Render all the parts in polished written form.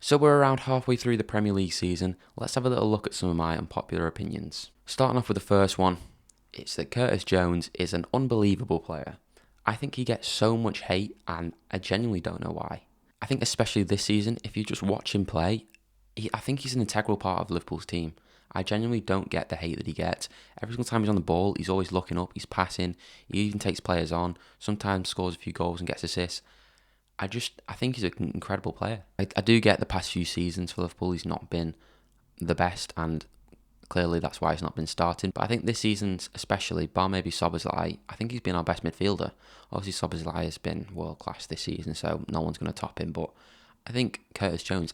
So we're around halfway through the Premier League season. Let's have a little look at some of my unpopular opinions. Starting off with the first one, it's that Curtis Jones is an unbelievable player. I think he gets so much hate and I genuinely don't know why. I think especially this season, if you just watch him play, I think he's an integral part of Liverpool's team. I genuinely don't get the hate that he gets. Every single time he's on the ball, he's always looking up, he's passing, he even takes players on, sometimes scores a few goals and gets assists. I think he's an incredible player. I do get the past few seasons for Liverpool, he's not been the best, and clearly that's why he's not been starting. But I think this season, especially, bar maybe Szoboszlai, I think he's been our best midfielder. Obviously, Szoboszlai has been world class this season, so no one's going to top him. But I think Curtis Jones,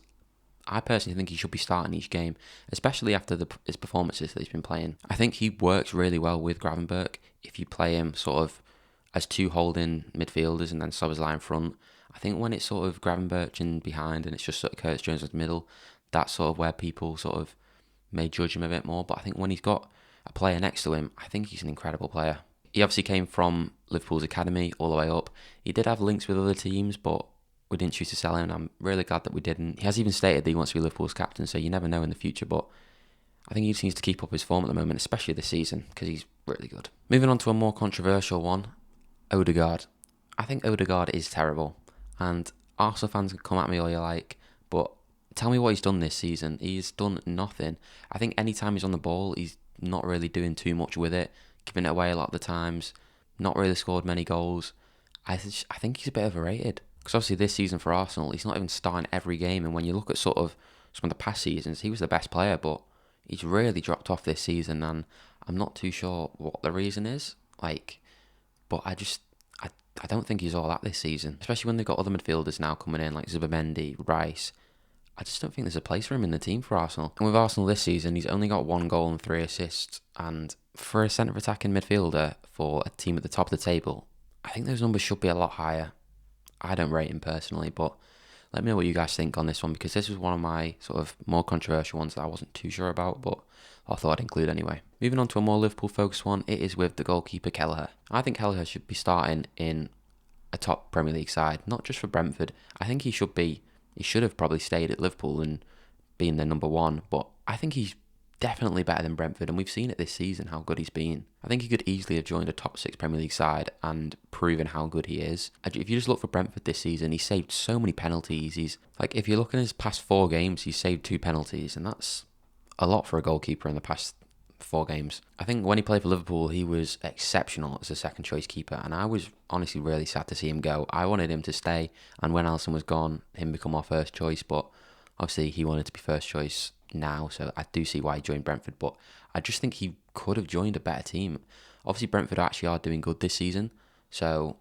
I personally think he should be starting each game, especially after his performances that he's been playing. I think he works really well with Gravenberch. If you play him sort of as two holding midfielders and then Szoboszlai in front, I think when it's sort of Gravenberch in behind and it's just sort of Curtis Jones in the middle, that's sort of where people sort of may judge him a bit more. But I think when he's got a player next to him, I think he's an incredible player. He obviously came from Liverpool's academy all the way up. He did have links with other teams, but we didn't choose to sell him, and I'm really glad that we didn't. He has even stated that he wants to be Liverpool's captain, so you never know in the future, but I think he just needs to keep up his form at the moment, especially this season, because he's really good. Moving on to a more controversial one, Odegaard. I think Odegaard is terrible, and Arsenal fans can come at me all you like, but tell me what he's done this season. He's done nothing. I think anytime he's on the ball, he's not really doing too much with it, giving it away a lot of the times, not really scored many goals. I think he's a bit overrated. Because obviously this season for Arsenal, he's not even starting every game. And when you look at sort of some of the past seasons, he was the best player, but he's really dropped off this season. And I'm not too sure what the reason is. But I don't think he's all that this season. Especially when they've got other midfielders now coming in, like Zubimendi, Rice. I just don't think there's a place for him in the team for Arsenal. And with Arsenal this season, he's only got 1 goal and 3 assists. And for a centre-attacking midfielder for a team at the top of the table, I think those numbers should be a lot higher. I don't rate him personally, but let me know what you guys think on this one, because this was one of my sort of more controversial ones that I wasn't too sure about, but I thought I'd include anyway. Moving on to a more Liverpool-focused one, it is with the goalkeeper Kelleher. I think Kelleher should be starting in a top Premier League side, not just for Brentford. I think he should have probably stayed at Liverpool and been their number one, but I think he's definitely better than Brentford, and we've seen it this season how good he's been. I think he could easily have joined a top 6 Premier League side and proven how good he is. If you just look for Brentford this season, he saved so many penalties. If you look at his past 4 games, he's saved 2 penalties, and that's a lot for a goalkeeper in the past 4 games. I think when he played for Liverpool, he was exceptional as a second choice keeper, and I was honestly really sad to see him go. I wanted him to stay, and when Alisson was gone, him become our first choice, but obviously he wanted to be first choice now, so I do see why he joined Brentford, but I just think he could have joined a better team. Obviously Brentford actually are doing good this season, so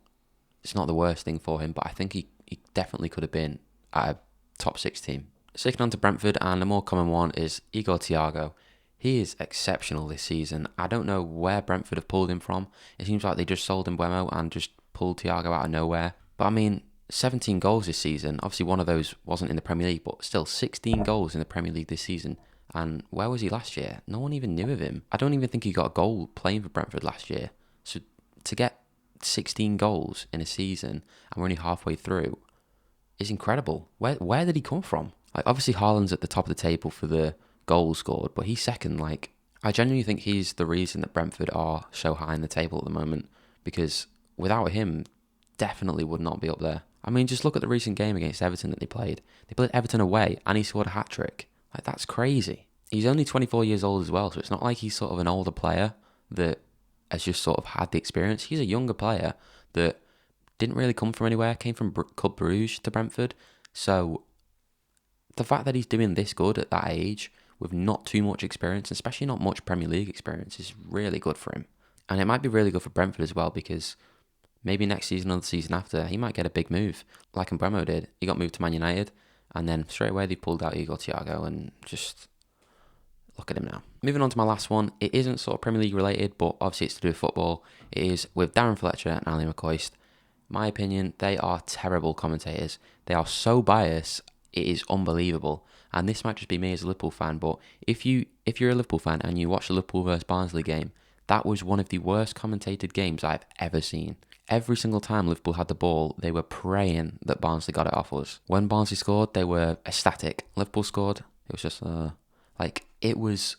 it's not the worst thing for him, but I think he definitely could have been at a top 6 team. Sticking on to Brentford, and a more common one is Igor Thiago. He is exceptional this season. I don't know where Brentford have pulled him from. It seems like they just sold Mbeumo and just pulled Thiago out of nowhere. But I mean, 17 goals this season. Obviously, one of those wasn't in the Premier League, but still 16 goals in the Premier League this season. And where was he last year? No one even knew of him. I don't even think he got a goal playing for Brentford last year. So to get 16 goals in a season, and we're only halfway through, is incredible. Where did he come from? Obviously, Haaland's at the top of the table for the goals scored, but he's second. I genuinely think he's the reason that Brentford are so high in the table at the moment, because without him, definitely would not be up there. I mean, just look at the recent game against Everton that they played. They played Everton away, and he scored a hat-trick. That's crazy. He's only 24 years old as well, so it's not like he's sort of an older player that has just sort of had the experience. He's a younger player that didn't really come from anywhere, came from Club Brugge to Brentford. So the fact that he's doing this good at that age with not too much experience, especially not much Premier League experience, is really good for him. And it might be really good for Brentford as well, because maybe next season or the season after, he might get a big move, like Mbeumo did. He got moved to Man United, and then straight away they pulled out Igor Thiago, and just look at him now. Moving on to my last one, it isn't sort of Premier League related, but obviously it's to do with football. It is with Darren Fletcher and Ali McCoist. My opinion, they are terrible commentators. They are so biased, it is unbelievable. And this might just be me as a Liverpool fan, but if you're a Liverpool fan and you watch the Liverpool versus Barnsley game, that was one of the worst commentated games I've ever seen. Every single time Liverpool had the ball, they were praying that Barnsley got it off us. When Barnsley scored, they were ecstatic. Liverpool scored, it was just it was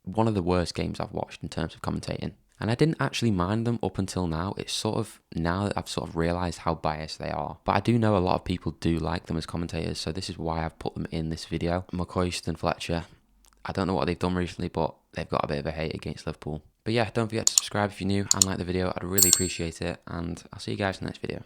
one of the worst games I've watched in terms of commentating. And I didn't actually mind them up until now. It's sort of, now that I've sort of realised how biased they are. But I do know a lot of people do like them as commentators, so this is why I've put them in this video. McCoist and Fletcher, I don't know what they've done recently, but they've got a bit of a hate against Liverpool. But yeah, don't forget to subscribe if you're new and like the video. I'd really appreciate it, and I'll see you guys in the next video.